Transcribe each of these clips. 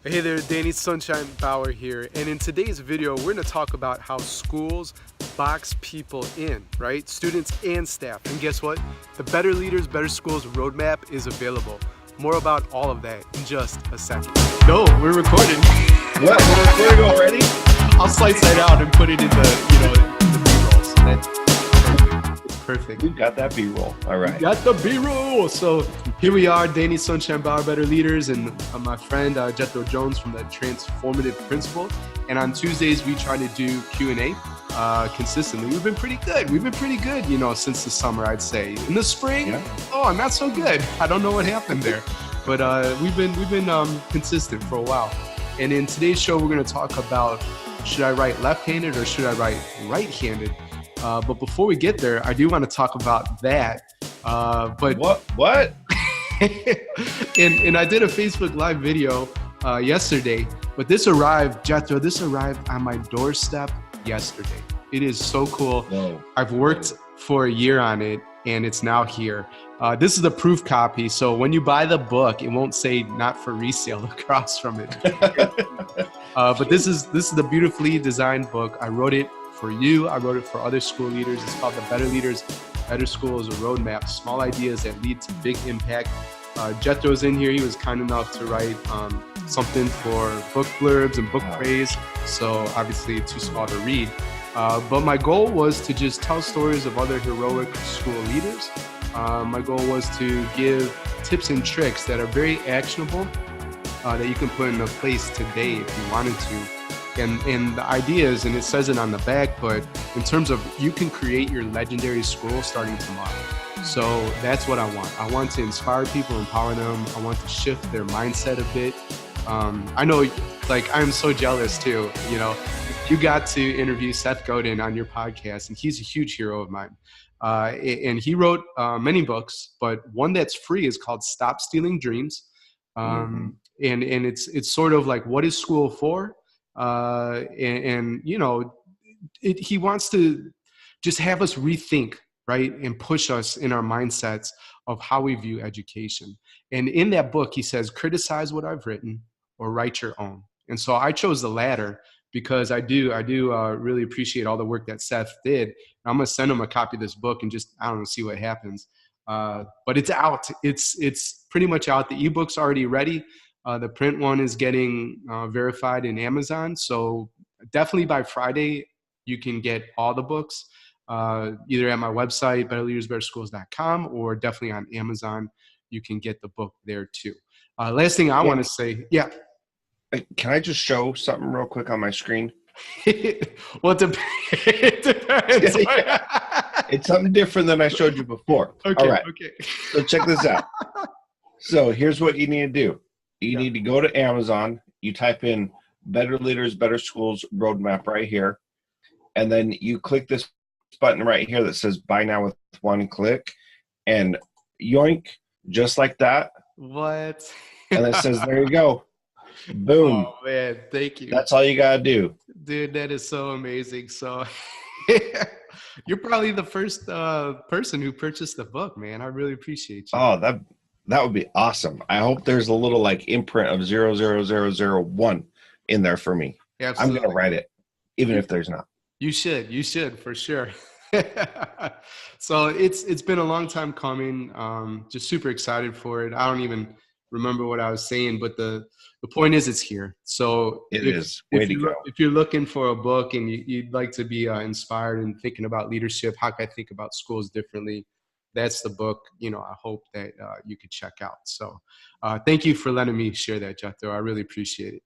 Hey there, Danny Sunshine Bauer here, and in today's video, we're going to talk about how schools box people in, right? Students and staff. And guess what? The Better Leaders, Better Schools roadmap is available. More about all of that in just a second. No, we're recording. What? We're recording already? I'll slice that out and put it in the B-rolls. Perfect. We got that B-roll. All right. We got the B-roll. So here we are, Danny Sunshine Bauer, Better Leaders, and my friend Jethro Jones from the Transformative Principal. And on Tuesdays, we try to do Q&A consistently. We've been pretty good. Since the summer, I'd say. In the spring, not so good. I don't know what happened there. But we've been consistent for a while. And in today's show, we're going to talk about, should I write left-handed or should I write right-handed? But before we get there, I do want to talk about that. But what? and I did a Facebook Live video yesterday, but Jethro, this arrived on my doorstep yesterday. It is so cool. Whoa. I've worked for a year on it, and it's now here. This is the proof copy, so when you buy the book, it won't say "not for resale" across from it. But this is the beautifully designed book. I wrote it for you. I wrote it for other school leaders. It's called The Better Leaders, Better Schools, a Roadmap, Small Ideas That Lead to Big Impact. Jethro's in here. He was kind enough to write something for book blurbs and book praise. So obviously too small to read. But my goal was to just tell stories of other heroic school leaders. My goal was to give tips and tricks that are very actionable that you can put into place today if you wanted to. And the idea is, and it says it on the back, but in terms of you can create your legendary school starting tomorrow. So that's what I want. I want to inspire people, empower them. I want to shift their mindset a bit. I know, I'm so jealous too. You got to interview Seth Godin on your podcast, and he's a huge hero of mine. And he wrote many books, but one that's free is called Stop Stealing Dreams. And it's sort of like, what is school for? He wants to just have us rethink, right, and push us in our mindsets of how we view education. And in that book, he says, criticize what I've written or write your own. And so I chose the latter because I do really appreciate all the work that Seth did. I'm going to send him a copy of this book and just, see what happens. But it's out. It's pretty much out. The ebook's already ready. The print one is getting verified in Amazon. So definitely by Friday, you can get all the books, either at my website, betterleadersbetterschools.com, or definitely on Amazon. You can get the book there too. Last thing I want to say, Can I just show something real quick on my screen? Well, it depends. It's something different than I showed you before. Okay, all right. Okay. So check this out. So here's what you need to do. You need to go to Amazon. You type in Better Leaders, Better Schools roadmap right here. And then you click this button right here that says buy now with one click. And yoink, just like that. What? And it says, there you go. Boom. Oh, man. Thank you. That's all you got to do. Dude, that is so amazing. So you're probably the first person who purchased the book, man. I really appreciate you. Oh, that would be awesome. I hope there's a little imprint of 00001 in there for me. Absolutely. I'm going to write it, even if there's not. You should for sure. So it's been a long time coming. Just super excited for it. I don't even remember what I was saying, but the point is it's here. So if you're looking for a book and you'd like to be inspired and thinking about leadership, how can I think about schools differently? That's the book, I hope that you could check out. So thank you for letting me share that, Jethro. I really appreciate it.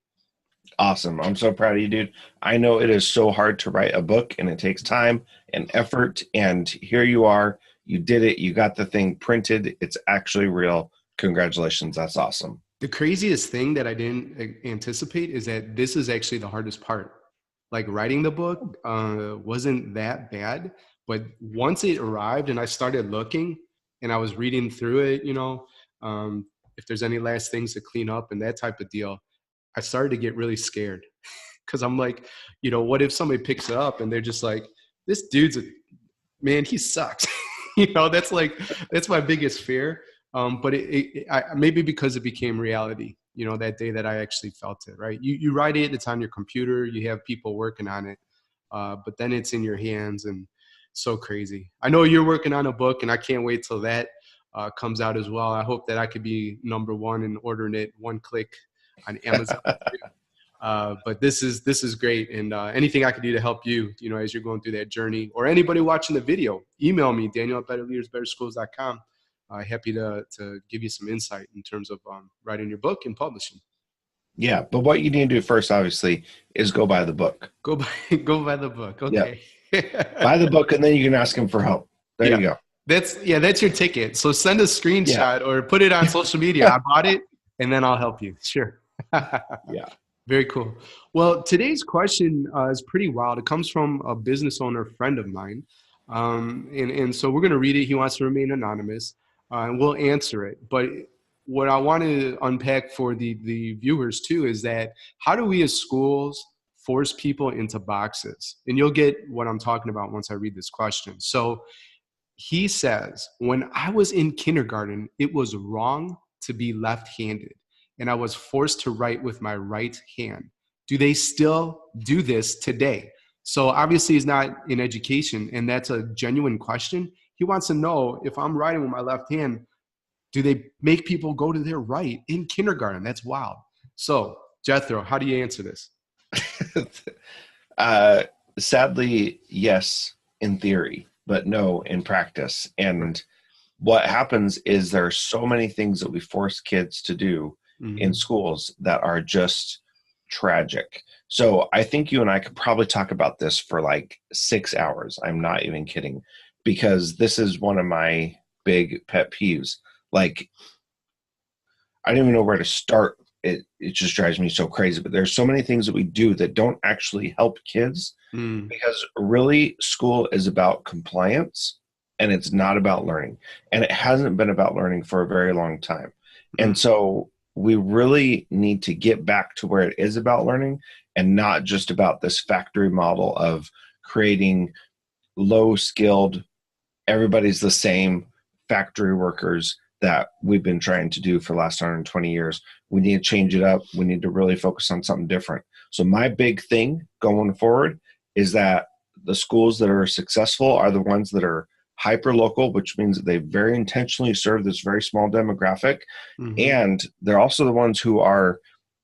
Awesome. I'm so proud of you, dude. I know it is so hard to write a book, and it takes time and effort. And here you are. You did it. You got the thing printed. It's actually real. Congratulations. That's awesome. The craziest thing that I didn't anticipate is that this is actually the hardest part. Writing the book wasn't that bad. But once it arrived and I started looking and I was reading through it, if there's any last things to clean up and that type of deal, I started to get really scared because I'm like, what if somebody picks it up and they're just like, this dude's man, he sucks. That's my biggest fear. But maybe because it became reality, that day that I actually felt it, right? You write it, it's on your computer, you have people working on it, but then it's in your hands, and so crazy. I know you're working on a book, and I can't wait till that comes out as well. I hope that I could be number one and ordering it one click on Amazon. But this is great, and anything I could do to help you, as you're going through that journey, or anybody watching the video, email me, Daniel@betterleadersbetterschools.com. Happy to give you some insight in terms of writing your book and publishing. Yeah, but what you need to do first, obviously, is go buy the book. Go buy the book. Okay. Yep. Buy the book, and then you can ask him for help. There you go. That's your ticket. So send a screenshot or put it on social media. I bought it, and then I'll help you. Sure. Yeah. Very cool. Well, today's question is pretty wild. It comes from a business owner friend of mine. And so we're going to read it. He wants to remain anonymous, and we'll answer it. But what I want to unpack for the viewers too is that how do we as schools force people into boxes? And you'll get what I'm talking about once I read this question. So he says, when I was in kindergarten, it was wrong to be left-handed, and I was forced to write with my right hand. Do they still do this today? So obviously he's not in education, and that's a genuine question. He wants to know, if I'm writing with my left hand, do they make people go to their right in kindergarten? That's wild. So Jethro, how do you answer this? Sadly, yes, in theory, but no, in practice. And what happens is there are so many things that we force kids to do in schools that are just tragic. So I think you and I could probably talk about this for like 6 hours. I'm not even kidding, because this is one of my big pet peeves. Like, I don't even know where to start. It just drives me so crazy. But there's so many things that we do that don't actually help kids, because really school is about compliance, and it's not about learning. And it hasn't been about learning for a very long time. And so we really need to get back to where it is about learning, and not just about this factory model of creating low skilled, everybody's the same factory workers that we've been trying to do for the last 120 years. We need to change it up. We need to really focus on something different. So my big thing going forward is that the schools that are successful are the ones that are hyper local, which means that they very intentionally serve this very small demographic. And they're also the ones who are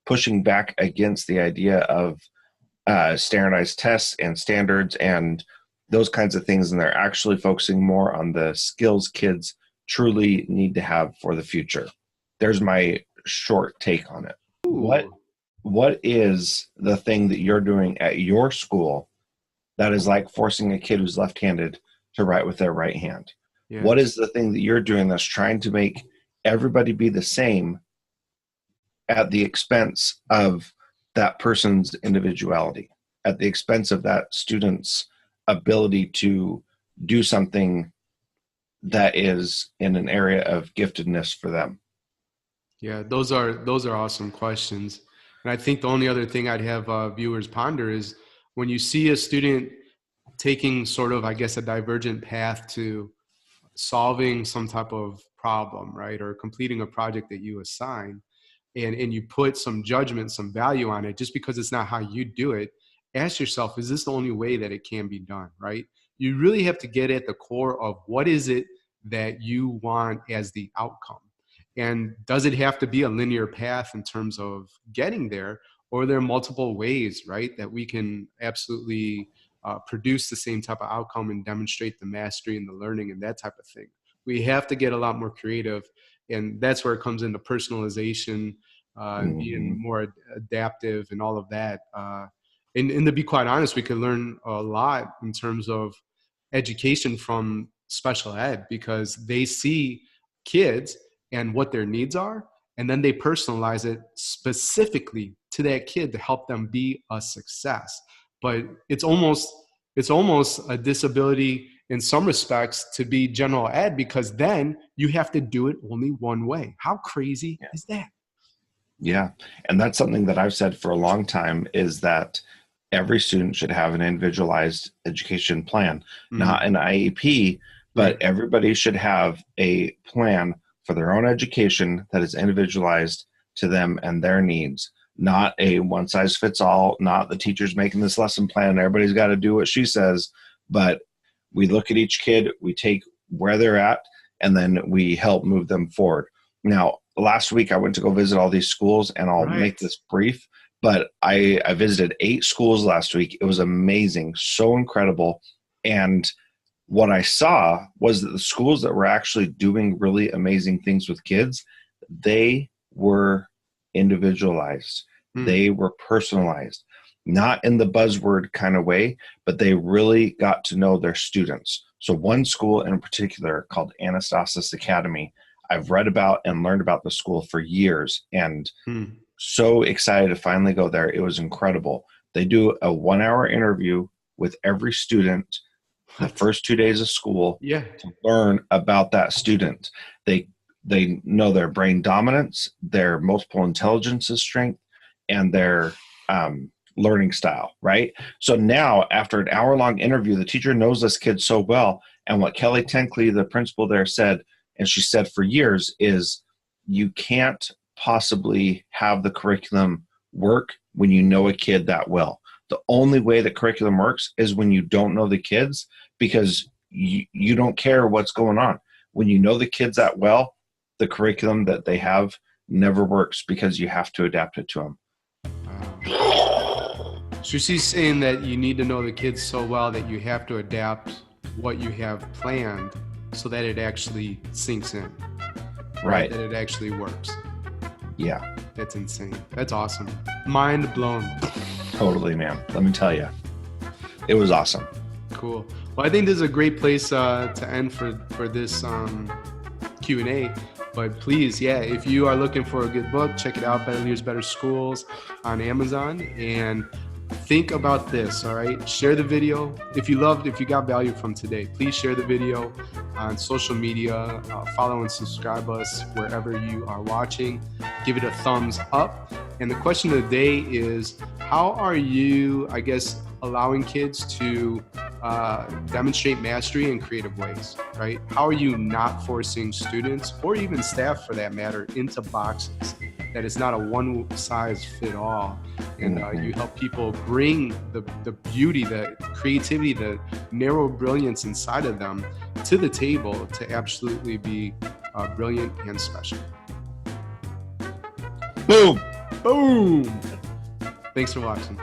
pushing back against the idea of standardized tests and standards and those kinds of things. And they're actually focusing more on the skills kids truly need to have for the future. There's my short take on it. What is the thing that you're doing at your school that is like forcing a kid who's left-handed to write with their right hand? Yeah. What is the thing that you're doing that's trying to make everybody be the same at the expense of that person's individuality, at the expense of that student's ability to do something that is in an area of giftedness for them? Yeah, those are awesome questions. And I think the only other thing I'd have viewers ponder is when you see a student taking sort of, I guess, a divergent path to solving some type of problem, right? Or completing a project that you assign, and you put some judgment, some value on it, just because it's not how you do it, ask yourself, is this the only way that it can be done, right? You really have to get at the core of what is it that you want as the outcome. And does it have to be a linear path in terms of getting there? Or are there multiple ways, right, that we can absolutely produce the same type of outcome and demonstrate the mastery and the learning and that type of thing? We have to get a lot more creative. And that's where it comes into personalization, being more adaptive and all of that. And to be quite honest, we could learn a lot in terms of education from special ed, because they see kids and what their needs are, and then they personalize it specifically to that kid to help them be a success. But it's almost a disability in some respects to be general ed, because then you have to do it only one way. How crazy is that? Yeah. And that's something that I've said for a long time, is that every student should have an individualized education plan, not an IEP, but everybody should have a plan for their own education that is individualized, to them and their needs, not a one size fits all, not the teacher's making this lesson plan and everybody's got to do what she says, but we look at each kid, we take where they're at, and then we help move them forward. Now, last week I went to go visit all these schools, and I'll make this brief, but I visited 8 schools last week. It was amazing, so incredible. And what I saw was that the schools that were actually doing really amazing things with kids, they were individualized. They were personalized, not in the buzzword kind of way, but they really got to know their students. So one school in particular called Anastasis Academy, I've read about and learned about the school for years, and so excited to finally go there. It was incredible. They do a 1-hour interview with every student the first 2 days of school to learn about that student. They know their brain dominance, their multiple intelligences strength, and their learning style, right? So now, after an hour-long interview, the teacher knows this kid so well. And what Kelly Tenkley, the principal there, said, and she said for years, is you can't possibly have the curriculum work when you know a kid that well. The only way the curriculum works is when you don't know the kids, because you don't care what's going on. When you know the kids that well, the curriculum that they have never works because you have to adapt it to them. So she's saying that you need to know the kids so well that you have to adapt what you have planned so that it actually sinks in. Right. That it actually works. Yeah. That's insane. That's awesome. Mind blown. Totally, man. Let me tell you. It was awesome. Cool. Well, I think this is a great place to end for this Q&A. But please, if you are looking for a good book, check it out, Better Leaders, Better Schools on Amazon. And think about this, all right? Share the video. If you got value from today, please share the video on social media. Follow and subscribe us wherever you are watching. Give it a thumbs up. And the question of the day is, how are you, allowing kids to demonstrate mastery in creative ways, right? How are you not forcing students, or even staff for that matter, into boxes? That it's not a one-size-fit-all, and you help people bring the beauty, the creativity, the narrow brilliance inside of them to the table to absolutely be brilliant and special. Boom! Boom! Thanks for watching.